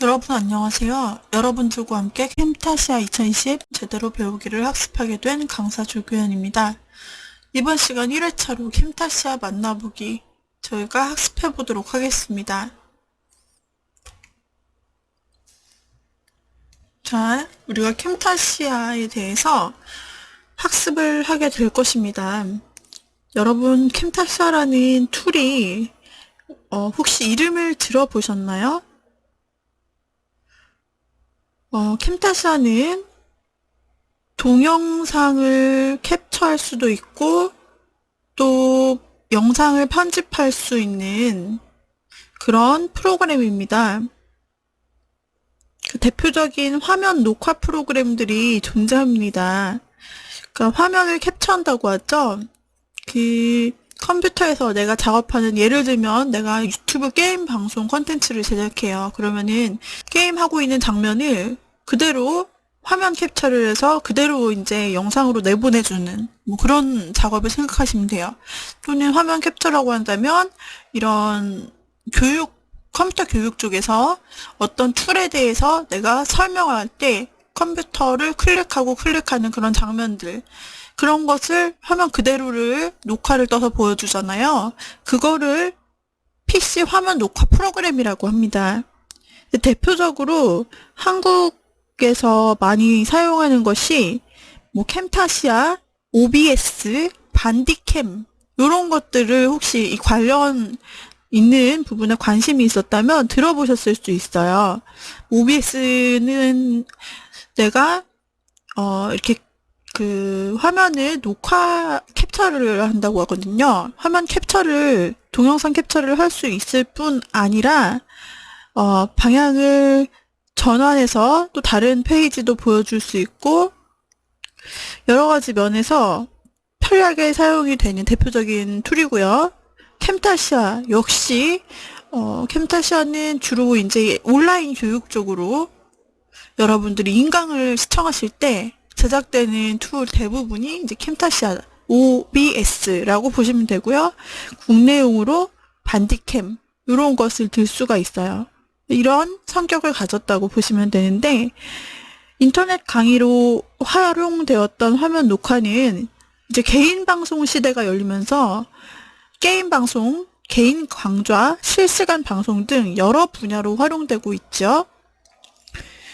여러분 안녕하세요. 여러분들과 함께 캠타시아 2020 제대로 배우기를 학습하게 된 강사 조규현입니다. 이번 시간 1회차로 캠타시아 만나보기 저희가 학습해 보도록 하겠습니다. 자, 우리가 캠타시아에 대해서 학습을 하게 될 것입니다. 여러분 캠타시아라는 툴이 혹시 이름을 들어보셨나요? 캠타시아는 동영상을 캡처할 수도 있고 또 영상을 편집할 수 있는 그런 프로그램입니다. 그 대표적인 화면 녹화 프로그램들이 존재합니다. 그러니까 화면을 캡처한다고 하죠. 그 컴퓨터에서 내가 작업하는, 예를 들면 내가 유튜브 게임 방송 콘텐츠를 제작해요. 그러면은 게임하고 있는 장면을 그대로 화면 capture를 해서 그대로 이제 영상으로 내보내주는 뭐 그런 작업을 생각하시면 돼요. 또는 화면 캡처라고 한다면 이런 컴퓨터 교육 쪽에서 어떤 툴에 대해서 내가 설명할 때 컴퓨터를 클릭하는 그런 장면들, 그런 것을 화면 그대로를 녹화를 떠서 보여주잖아요. 그거를 PC 화면 녹화 프로그램이라고 합니다. 대표적으로 한국에서 많이 사용하는 것이 뭐 캠타시아, OBS, 반디캠 이런 것들을 혹시 이 관련 있는 부분에 관심이 있었다면 들어보셨을 수 있어요. OBS는 내가 이렇게 그 화면을 캡처를 한다고 하거든요. 화면 캡처를, 동영상 캡처를 할 수 있을 뿐 아니라 방향을 전환해서 또 다른 페이지도 보여줄 수 있고 여러 가지 면에서 편리하게 사용이 되는 대표적인 툴이고요. 캠타시아 역시 캠타시아는 주로 이제 온라인 교육 쪽으로 여러분들이 인강을 시청하실 때 제작되는 툴 대부분이 이제 캠타시아 OBS라고 보시면 되고요. 국내용으로 반디캠 이런 것을 들 수가 있어요. 이런 성격을 가졌다고 보시면 되는데, 인터넷 강의로 활용되었던 화면 녹화는 이제 개인 방송 시대가 열리면서 게임 방송, 개인 강좌, 실시간 방송 등 여러 분야로 활용되고 있죠.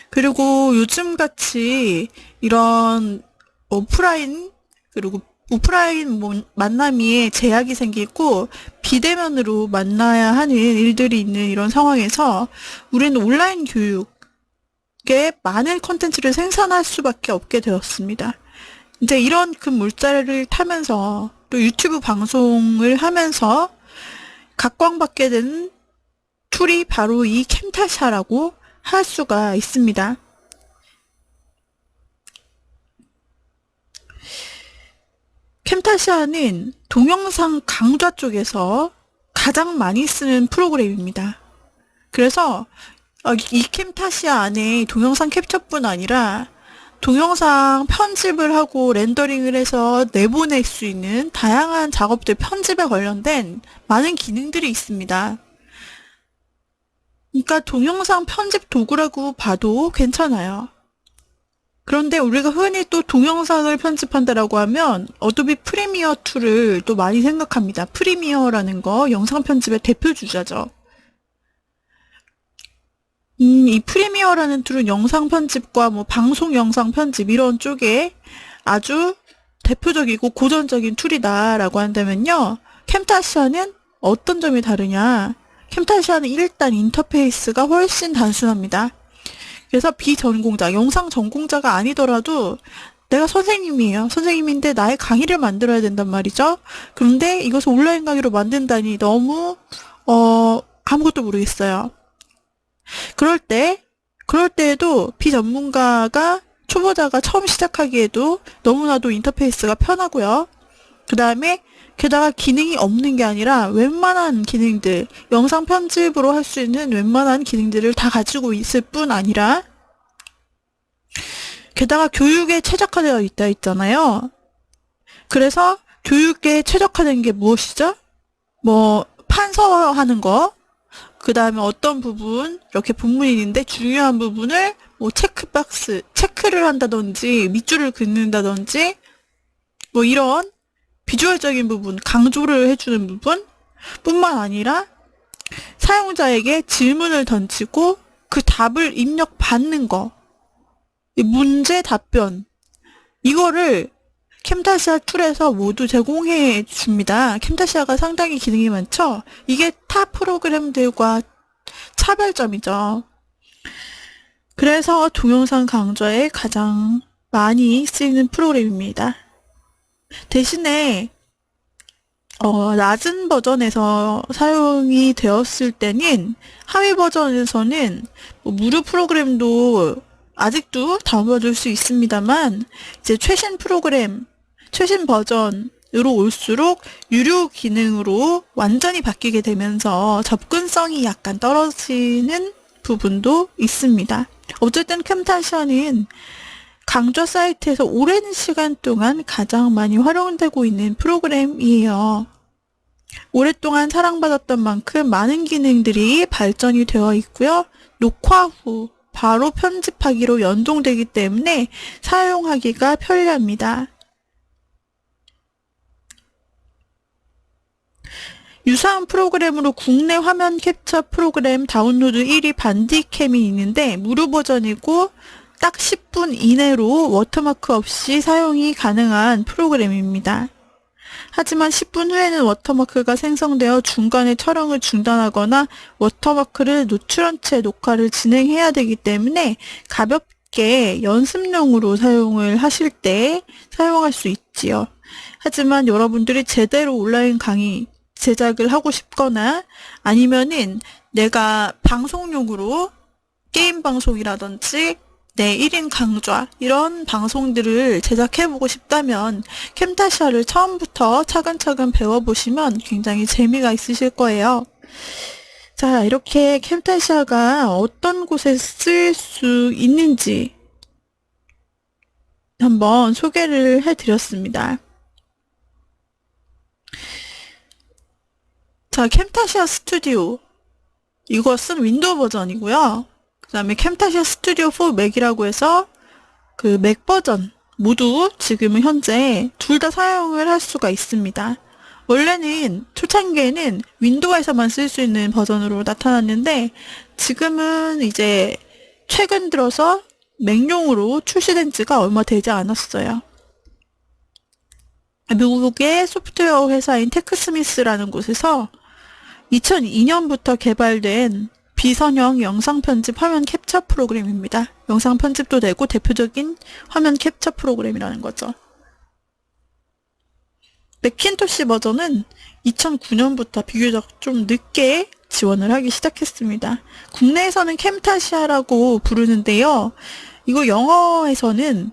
그리고 요즘같이 이런 오프라인, 그리고 오프라인 만남에 제약이 생기고 비대면으로 만나야 하는 일들이 있는 이런 상황에서 우리는 온라인 교육에 많은 콘텐츠를 생산할 수밖에 없게 되었습니다. 이제 이런 큰 물자를 타면서 또 유튜브 방송을 하면서 각광받게 된 툴이 바로 이 캠타시아라고 할 수가 있습니다. 캠타시아는 동영상 강좌 쪽에서 가장 많이 쓰는 프로그램입니다. 그래서 이 캠타시아 안에 동영상 캡처뿐 아니라 동영상 편집을 하고 렌더링을 해서 내보낼 수 있는 다양한 작업들, 편집에 관련된 많은 기능들이 있습니다. 그러니까 동영상 편집 도구라고 봐도 괜찮아요. 그런데 우리가 흔히 또 동영상을 편집한다라고 하면 어도비 프리미어 툴을 또 많이 생각합니다. 프리미어라는 거 영상 편집의 대표 주자죠. 이 프리미어라는 툴은 영상 편집과 뭐 방송 영상 편집 이런 쪽에 아주 대표적이고 고전적인 툴이다라고 한다면요. 캠타시아는 어떤 점이 다르냐? 캠타시아는 일단 인터페이스가 훨씬 단순합니다. 그래서 비전공자, 영상 전공자가 아니더라도 내가 선생님이에요. 선생님인데 나의 강의를 만들어야 된단 말이죠. 그런데 이것을 온라인 강의로 만든다니 너무 아무것도 모르겠어요. 그럴 때에도 비전문가가, 초보자가 처음 시작하기에도 너무나도 인터페이스가 편하고요. 그 다음에 게다가 기능이 없는 게 아니라 웬만한 기능들, 영상 편집으로 할 수 있는 웬만한 기능들을 다 가지고 있을 뿐 아니라 게다가 교육에 최적화되어 있다 했잖아요. 그래서 교육에 최적화된 게 무엇이죠? 뭐 판서하는 거, 그 다음에 어떤 부분, 이렇게 본문이 있는데 중요한 부분을 뭐 체크박스, 체크를 한다든지 밑줄을 긋는다든지 뭐 이런 비주얼적인 부분, 강조를 해주는 부분 뿐만 아니라 사용자에게 질문을 던지고 그 답을 입력받는 거, 문제 답변, 이거를 캠타시아 툴에서 모두 제공해 줍니다. 캠타시아가 상당히 기능이 많죠? 이게 타 프로그램들과 차별점이죠. 그래서 동영상 강좌에 가장 많이 쓰이는 프로그램입니다. 대신에 낮은 버전에서 사용이 되었을 때는 하위 버전에서는 뭐 무료 프로그램도 아직도 다운받을 수 있습니다만 이제 최신 프로그램, 최신 버전으로 올수록 유료 기능으로 완전히 바뀌게 되면서 접근성이 약간 떨어지는 부분도 있습니다. 어쨌든 캠타시아는 강좌 사이트에서 오랜 시간 동안 가장 많이 활용되고 있는 프로그램이에요. 오랫동안 사랑받았던 만큼 많은 기능들이 발전이 되어 있고요. 녹화 후 바로 편집하기로 연동되기 때문에 사용하기가 편리합니다. 유사한 프로그램으로 국내 화면 캡처 프로그램 다운로드 1위 반디캠이 있는데 무료 버전이고 딱 10분 이내로 워터마크 없이 사용이 가능한 프로그램입니다. 하지만 10분 후에는 워터마크가 생성되어 중간에 촬영을 중단하거나 워터마크를 노출한 채 녹화를 진행해야 되기 때문에 가볍게 연습용으로 사용을 하실 때 사용할 수 있지요. 하지만 여러분들이 제대로 온라인 강의 제작을 하고 싶거나 아니면은 내가 방송용으로 게임 방송이라든지 내 1인 강좌 이런 방송들을 제작해보고 싶다면 캠타시아를 처음부터 차근차근 배워보시면 굉장히 재미가 있으실 거예요. 자, 이렇게 캠타시아가 어떤 곳에 쓰일 수 있는지 한번 소개를 해드렸습니다. 자, 캠타시아 스튜디오, 이것은 윈도우 버전이고요. 그 다음에 캠타시아 스튜디오 4 맥이라고 해서 그 맥 버전 모두 지금은 현재 둘 다 사용을 할 수가 있습니다. 원래는 초창기에는 윈도우에서만 쓸 수 있는 버전으로 나타났는데 지금은 이제 최근 들어서 맥용으로 출시된 지가 얼마 되지 않았어요. 미국의 소프트웨어 회사인 테크스미스라는 곳에서 2002년부터 개발된 비선형 영상 편집 화면 캡처 프로그램입니다. 영상 편집도 되고 대표적인 화면 캡처 프로그램이라는 거죠. 맥킨토시 버전은 2009년부터 비교적 좀 늦게 지원을 하기 시작했습니다. 국내에서는 캠타시아라고 부르는데요. 이거 영어권에서는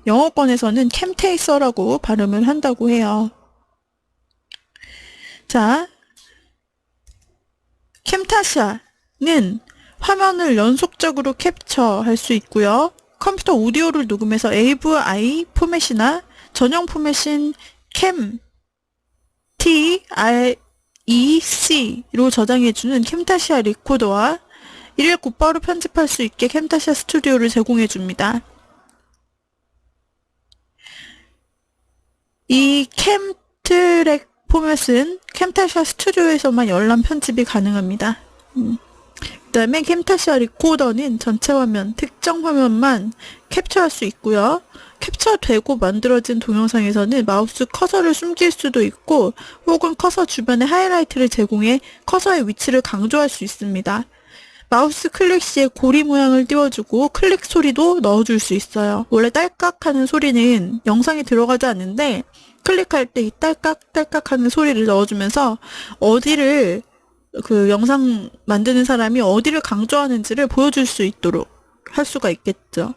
캠테이서라고 발음을 한다고 해요. 자, 캠타시아는 화면을 연속적으로 capture할 수 있고요. 컴퓨터 오디오를 녹음해서 AVI 포맷이나 전용 포맷인 CAM, TREC로 저장해주는 캠타시아 리코더와 이를 곧바로 편집할 수 있게 캠타시아 스튜디오를 제공해줍니다. 이 캠트랙 포맷은 캠타시아 스튜디오에서만 열람 편집이 가능합니다. 그 다음에 캠타시아 리코더는 전체 화면, 특정 화면만 캡처할 수 있고요. 캡처되고 만들어진 동영상에서는 마우스 커서를 숨길 수도 있고 혹은 커서 주변에 하이라이트를 제공해 커서의 위치를 강조할 수 있습니다. 마우스 클릭 시에 고리 모양을 띄워주고 클릭 소리도 넣어줄 수 있어요. 원래 딸깍하는 소리는 영상에 들어가지 않는데 클릭할 때 이 딸깍딸깍 하는 소리를 넣어주면서 어디를 그 영상 만드는 사람이 어디를 강조하는지를 보여줄 수 있도록 할 수가 있겠죠.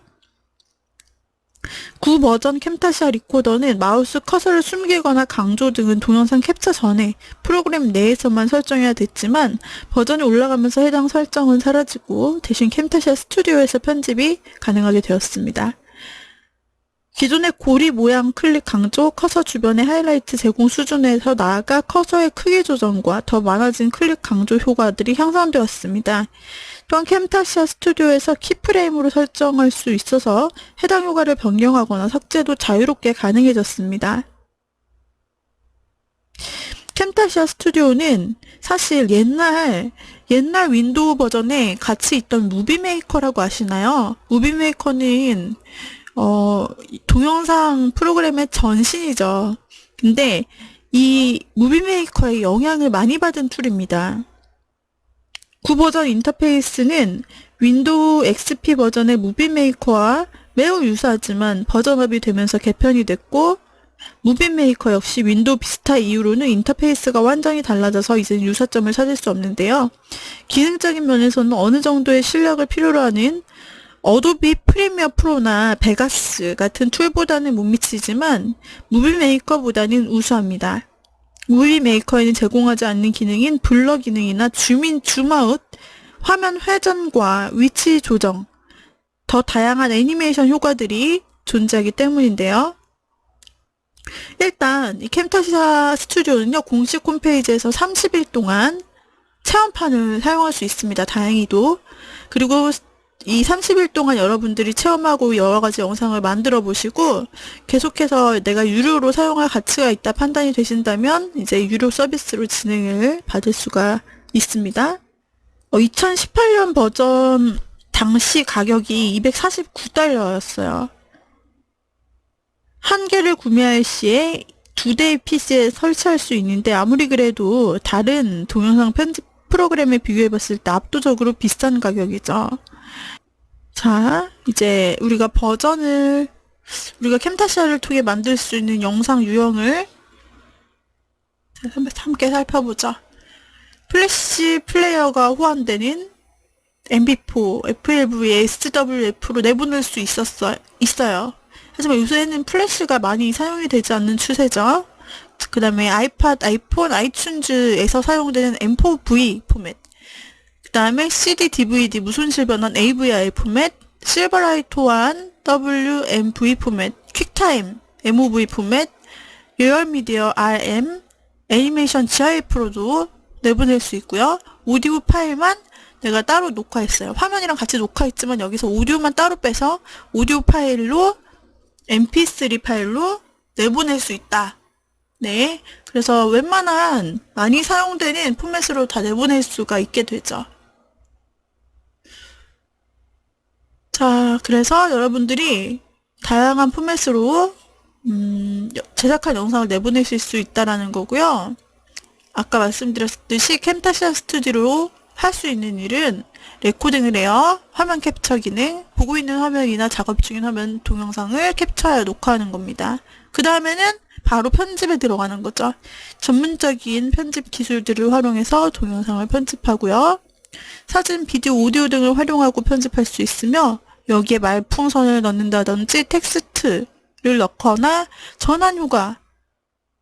구 버전 캠타시아 리코더는 마우스 커서를 숨기거나 강조 등은 동영상 캡처 전에 프로그램 내에서만 설정해야 됐지만 버전이 올라가면서 해당 설정은 사라지고 대신 캠타시아 스튜디오에서 편집이 가능하게 되었습니다. 기존의 고리 모양 클릭 강조, 커서 주변의 하이라이트 제공 수준에서 나아가 커서의 크기 조정과 더 많아진 클릭 강조 효과들이 향상되었습니다. 또한 캠타시아 스튜디오에서 키프레임으로 설정할 수 있어서 해당 효과를 변경하거나 삭제도 자유롭게 가능해졌습니다. 캠타시아 스튜디오는 사실 옛날 윈도우 버전에 같이 있던 무비메이커라고 아시나요? 무비메이커는 동영상 프로그램의 전신이죠. 근데 이 무비메이커의 영향을 많이 받은 툴입니다. 9버전 인터페이스는 윈도우 XP 버전의 무비메이커와 매우 유사하지만 버전업이 되면서 개편이 됐고, 무비메이커 역시 윈도우 비스타 이후로는 인터페이스가 완전히 달라져서 이제는 유사점을 찾을 수 없는데요. 기능적인 면에서는 어느 정도의 실력을 필요로 하는 어도비 프리미어 프로나 베가스 같은 툴보다는 못 미치지만 무비메이커보다는 우수합니다. 무비메이커에는 제공하지 않는 기능인 블러 기능이나 줌인 줌아웃, 화면 회전과 위치 조정, 더 다양한 애니메이션 효과들이 존재하기 때문인데요. 일단 이 캠타시아 스튜디오는요, 공식 홈페이지에서 30일 동안 체험판을 사용할 수 있습니다. 다행히도. 그리고 이 30일 동안 여러분들이 체험하고 여러가지 영상을 만들어 보시고 계속해서 내가 유료로 사용할 가치가 있다 판단이 되신다면 이제 유료 서비스로 진행을 받을 수가 있습니다. 2018년 버전 당시 가격이 249달러였어요. 한 개를 구매할 시에 2대의 PC에 설치할 수 있는데 아무리 그래도 다른 동영상 편집 프로그램에 비교해봤을 때 압도적으로 비싼 가격이죠. 자, 이제 우리가 캠타시아를 통해 만들 수 있는 영상 유형을 함께 살펴보자. 플래시 플레이어가 호환되는 MP4, FLV, SWF로 내보낼 수 있어요. 하지만 요새는 플래시가 많이 사용이 되지 않는 추세죠. 그 다음에 아이팟, 아이폰, 아이튠즈에서 사용되는 M4V 포맷, 그 다음에 CD, DVD, 무손실 변환 AVI 포맷, 실버라이트 호환 WMV 포맷, 퀵타임 MOV 포맷, 리얼미디어 RM, 애니메이션 GIF로도 내보낼 수 있고요. 오디오 파일만 내가 따로 녹화했어요. 화면이랑 같이 녹화했지만 여기서 오디오만 따로 빼서 오디오 파일로 mp3 파일로 내보낼 수 있다. 네, 그래서 웬만한 많이 사용되는 포맷으로 다 내보낼 수가 있게 되죠. 자, 그래서 여러분들이 다양한 포맷으로 제작한 영상을 내보내실 수 있다라는 거고요. 아까 말씀드렸듯이 캠타시아 스튜디오로 할 수 있는 일은 레코딩을 해요. 화면 캡처 기능, 보고 있는 화면이나 작업 중인 화면 동영상을 캡처하여 녹화하는 겁니다. 그 다음에는 바로 편집에 들어가는 거죠. 전문적인 편집 기술들을 활용해서 동영상을 편집하고요. 사진, 비디오, 오디오 등을 활용하고 편집할 수 있으며 여기에 말풍선을 넣는다든지 텍스트를 넣거나 전환 효과,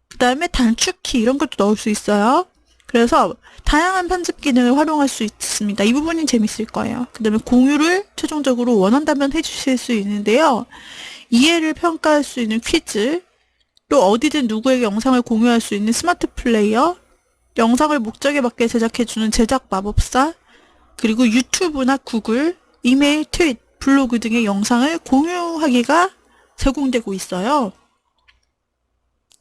그 다음에 단축키 이런 것도 넣을 수 있어요. 그래서 다양한 편집 기능을 활용할 수 있습니다. 이 부분이 재밌을 거예요. 그 다음에 공유를 최종적으로 원한다면 해주실 수 있는데요. 이해를 평가할 수 있는 퀴즈, 또 어디든 누구에게 영상을 공유할 수 있는 스마트 플레이어, 영상을 목적에 맞게 제작해주는 제작 마법사, 그리고 유튜브나 구글, 이메일, 트윗, 블로그 등의 영상을 공유하기가 제공되고 있어요.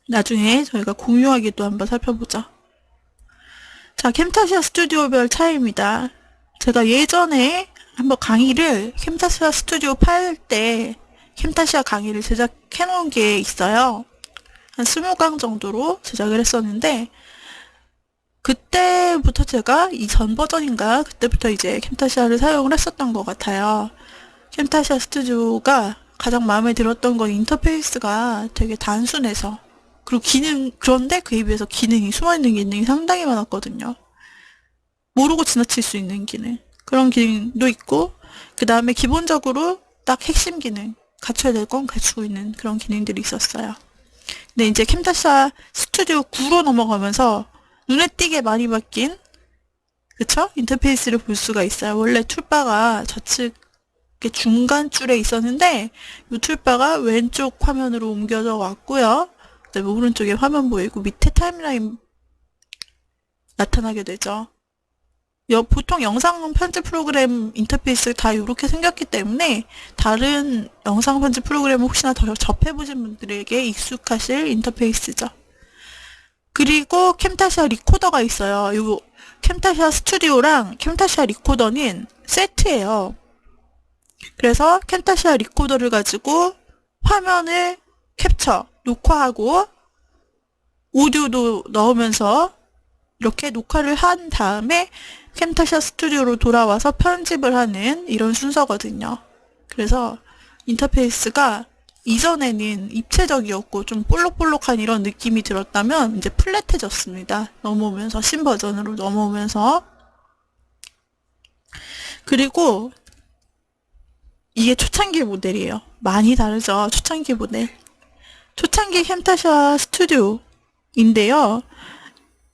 나중에 저희가 공유하기도 한번 살펴보자. 자, 캠타시아 스튜디오별 차이입니다. 제가 예전에 한번 강의를 캠타시아 스튜디오 8 때 캠타시아 강의를 제작해 놓은 게 있어요. 한 20강 정도로 제작을 했었는데 그때부터 제가 이 전 버전인가 그때부터 이제 캠타시아를 사용을 했었던 것 같아요. 캠타시아 스튜디오가 가장 마음에 들었던 건 인터페이스가 되게 단순해서, 그리고 그런데 그에 비해서 숨어있는 기능이 상당히 많았거든요. 모르고 지나칠 수 있는 기능, 그런 기능도 있고, 그 다음에 기본적으로 딱 핵심 기능, 갖춰야 될 건 갖추고 있는 그런 기능들이 있었어요. 근데 이제 캠타시아 스튜디오 9로 넘어가면서 눈에 띄게 많이 바뀐, 그쵸? 인터페이스를 볼 수가 있어요. 원래 툴바가 좌측에 이렇게 중간 줄에 있었는데 이 툴바가 왼쪽 화면으로 옮겨져 왔고요. 그다음에 오른쪽에 화면 보이고 밑에 타임라인 나타나게 되죠. 보통 영상 편집 프로그램 인터페이스 다 이렇게 생겼기 때문에 다른 영상 편집 프로그램을 혹시나 더 접해보신 분들에게 익숙하실 인터페이스죠. 그리고 캠타시아 리코더가 있어요. 이 캠타시아 스튜디오랑 캠타시아 리코더는 세트예요. 그래서 캠타시아 리코더를 가지고 화면을 캡처, 녹화하고 오디오도 넣으면서 이렇게 녹화를 한 다음에 캠타시아 스튜디오로 돌아와서 편집을 하는 이런 순서거든요. 그래서 인터페이스가 이전에는 입체적이었고 좀 볼록볼록한 이런 느낌이 들었다면 이제 플랫해졌습니다. 넘어오면서 신버전으로 넘어오면서. 그리고 이게 초창기 모델이에요. 많이 다르죠. 초창기 모델. 초창기 캠타시아 스튜디오인데요.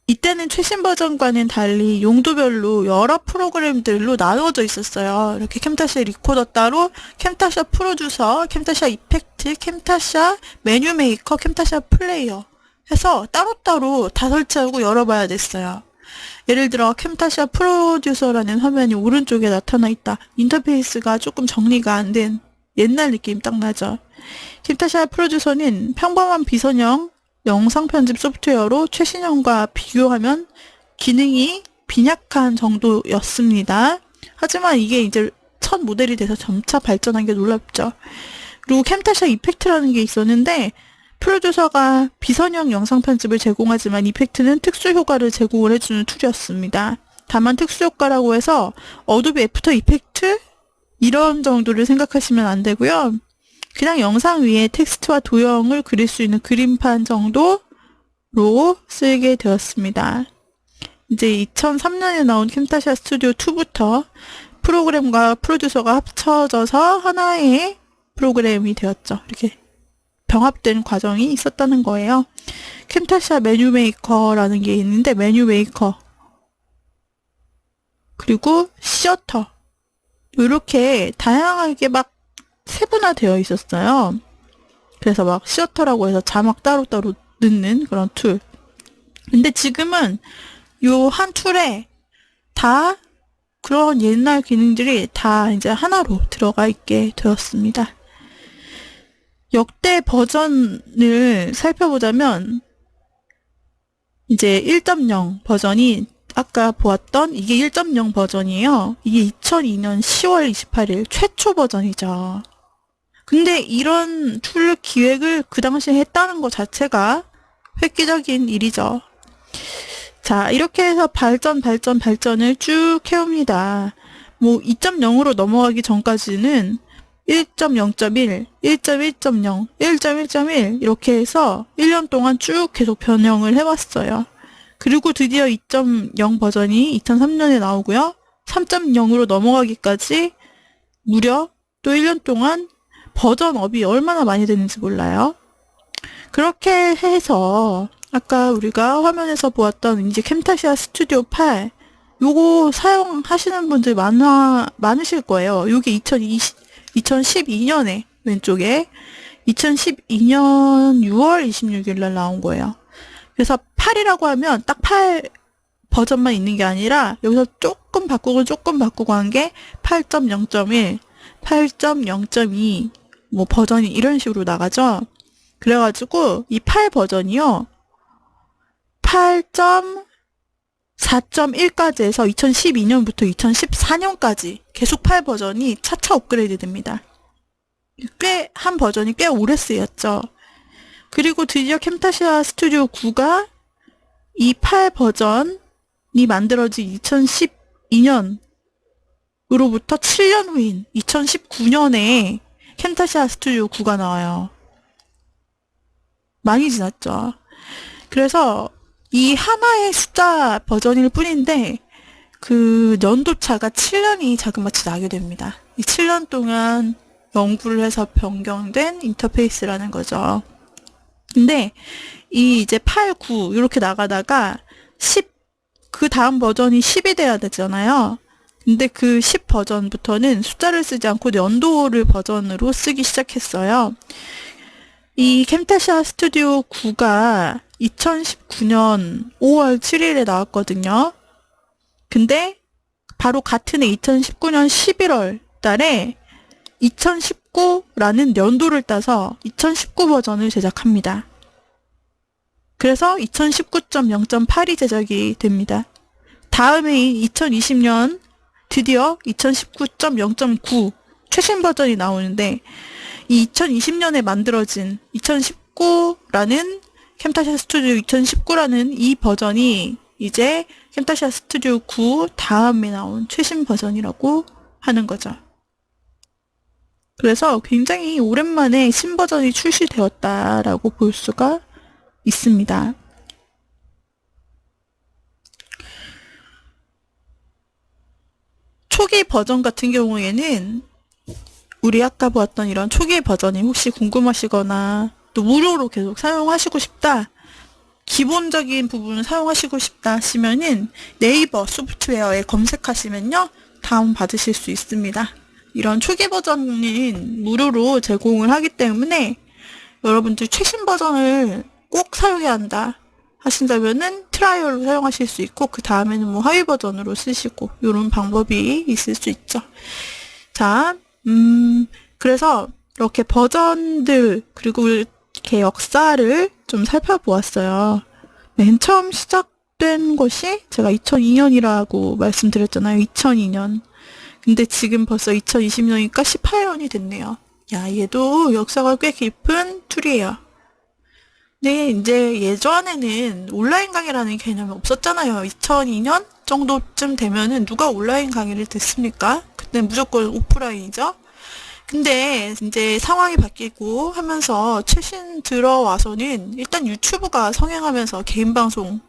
이때는 최신 버전과는 달리 용도별로 여러 프로그램들로 나누어져 있었어요. 이렇게 캠타시아 리코더 따로, 캠타시아 프로듀서, 캠타시아 이펙트, 캠타시아 메뉴 메이커, 캠타시아 플레이어 해서 따로따로 다 설치하고 열어봐야 됐어요. 예를 들어 캠타시아 프로듀서라는 화면이 오른쪽에 나타나 있다. 인터페이스가 조금 정리가 안 된 옛날 느낌 딱 나죠. 캠타시아 프로듀서는 평범한 비선형 영상 편집 소프트웨어로 최신형과 비교하면 기능이 빈약한 정도였습니다. 하지만 이게 이제 첫 모델이 돼서 점차 발전한 게 놀랍죠. 그리고 캠타시아 이펙트라는 게 있었는데 프로듀서가 비선형 영상 편집을 제공하지만 이펙트는 특수 효과를 제공을 해주는 툴이었습니다. 다만 특수 효과라고 해서 어도비 애프터 이펙트 이런 정도를 생각하시면 안 되고요. 그냥 영상 위에 텍스트와 도형을 그릴 수 있는 그림판 정도로 쓰게 되었습니다. 이제 2003년에 나온 캠타시아 스튜디오 2부터 프로그램과 프로듀서가 합쳐져서 하나의 프로그램이 되었죠. 이렇게 병합된 과정이 있었다는 거예요. 캠타시아 메뉴 메이커라는 게 있는데 메뉴 메이커 그리고 시어터 이렇게 다양하게 막 세분화되어 있었어요. 그래서 막 시어터라고 해서 자막 따로따로 넣는 그런 툴. 근데 지금은 요 한 툴에 다 그런 옛날 기능들이 다 이제 하나로 들어가 있게 되었습니다. 역대 버전을 살펴보자면 이제 1.0 버전이 아까 보았던 이게 1.0 버전이에요. 이게 2002년 10월 28일 최초 버전이죠. 근데 이런 툴 기획을 그 당시에 했다는 것 자체가 획기적인 일이죠. 자, 이렇게 해서 발전을 쭉 해옵니다. 뭐 2.0으로 넘어가기 전까지는 1.0.1, 1.1.0, 1.1.1 이렇게 해서 1년 동안 쭉 계속 변형을 해왔어요. 그리고 드디어 2.0 버전이 2003년에 나오고요. 3.0으로 넘어가기까지 무려 또 1년 동안 버전업이 얼마나 많이 됐는지 몰라요. 그렇게 해서 아까 우리가 화면에서 보았던 이제 캠타시아 스튜디오 8 요거 사용하시는 분들 많으실 거예요. 요게 2012년에 왼쪽에 2012년 6월 26일 날 나온 거예요. 그래서 8이라고 하면 딱 8 버전만 있는 게 아니라 여기서 조금 바꾸고 한 게 8.0.1, 8.0.2 뭐 버전이 이런 식으로 나가죠. 그래가지고 이 8 버전이요. 8.4.1까지 해서 2012년부터 2014년까지 계속 8 버전이 차차 업그레이드 됩니다. 한 버전이 꽤 오래 쓰였죠. 그리고 드디어 캠타시아 스튜디오 9가 이 8 버전이 만들어진 2012년으로부터 7년 후인 2019년에 캠타시아 스튜디오 9가 나와요. 많이 지났죠. 그래서 이 하나의 숫자 버전일 뿐인데 그 연도차가 7년이 자그마치 나게 됩니다. 이 7년 동안 연구를 해서 변경된 인터페이스라는 거죠. 근데 이 이제 8, 9 이렇게 나가다가 10, 그 다음 버전이 10이 돼야 되잖아요. 근데 그 10 버전부터는 숫자를 쓰지 않고 연도를 버전으로 쓰기 시작했어요. 이 캠타샤 스튜디오 9가 2019년 5월 7일에 나왔거든요. 근데 바로 같은 해 2019년 11월 달에 2019라는 연도를 따서 2019 버전을 제작합니다. 그래서 2019.0.8이 제작이 됩니다. 다음에 2020년 드디어 2019.0.9 최신 버전이 나오는데 이 2020년에 만들어진 2019라는 캠타샤 스튜디오 2019라는 이 버전이 이제 캠타샤 스튜디오 9 다음에 나온 최신 버전이라고 하는 거죠. 그래서 굉장히 오랜만에 신버전이 출시되었다라고 볼 수가 있습니다. 초기 버전 같은 경우에는 우리 아까 보았던 이런 초기 버전이 혹시 궁금하시거나 또 무료로 계속 사용하시고 싶다, 기본적인 부분을 사용하시고 싶다 하시면은 네이버 소프트웨어에 검색하시면요 다운 받으실 수 있습니다. 이런 초기 버전은 무료로 제공을 하기 때문에 여러분들 최신 버전을 꼭 사용해야 한다 하신다면은 트라이얼로 사용하실 수 있고, 그 다음에는 뭐 하위 버전으로 쓰시고, 이런 방법이 있을 수 있죠. 자, 그래서 이렇게 버전들, 그리고 이렇게 역사를 좀 살펴보았어요. 맨 처음 시작된 것이 제가 2002년이라고 말씀드렸잖아요. 2002년. 근데 지금 벌써 2020년이니까 18년이 됐네요. 야, 얘도 역사가 꽤 깊은 툴이에요. 네, 이제 예전에는 온라인 강의라는 개념이 없었잖아요. 2002년 정도쯤 되면은 누가 온라인 강의를 듣습니까? 그때 무조건 오프라인이죠. 근데 이제 상황이 바뀌고 하면서 최신 들어와서는 일단 유튜브가 성행하면서 개인 방송을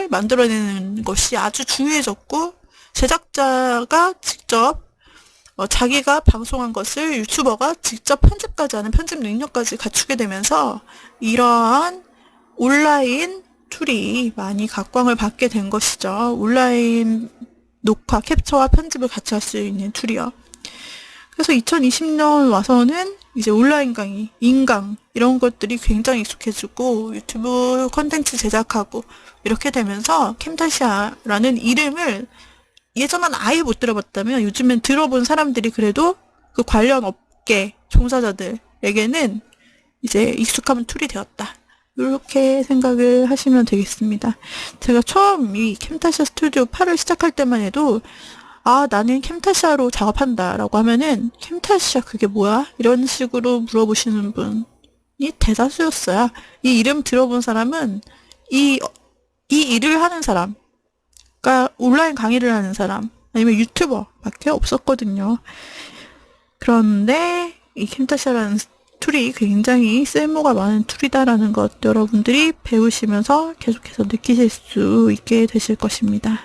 만들어내는 것이 아주 중요해졌고, 제작자가 직접 자기가 방송한 것을 유튜버가 직접 편집까지 하는 편집 능력까지 갖추게 되면서 이러한 온라인 툴이 많이 각광을 받게 된 것이죠. 온라인 녹화, 캡처와 편집을 같이 할 수 있는 툴이요. 그래서 2020년 와서는 이제 온라인 강의, 인강 이런 것들이 굉장히 익숙해지고 유튜브 콘텐츠 제작하고 이렇게 되면서 캠타시아라는 이름을 예전엔 아예 못 들어봤다면 요즘엔 들어본 사람들이 그래도 그 관련 업계 종사자들에게는 이제 익숙한 툴이 되었다. 이렇게 생각을 하시면 되겠습니다. 제가 처음 이 캠타시아 스튜디오 8을 시작할 때만 해도 나는 캠타시아로 작업한다 라고 하면은 캠타시아 그게 뭐야? 이런 식으로 물어보시는 분이 대다수였어요. 이 이름 들어본 사람은 이 일을 하는 사람, 그러니까 온라인 강의를 하는 사람 아니면 유튜버밖에 없었거든요. 그런데 이 캠타시아라는 툴이 굉장히 쓸모가 많은 툴이다라는 것 여러분들이 배우시면서 계속해서 느끼실 수 있게 되실 것입니다.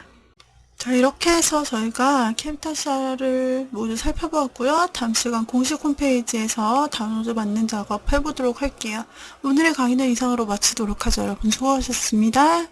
자, 이렇게 해서 저희가 캠타시아를 모두 살펴보았고요. 다음 시간 공식 홈페이지에서 다운로드 받는 작업 해보도록 할게요. 오늘의 강의는 이상으로 마치도록 하죠. 여러분 수고하셨습니다.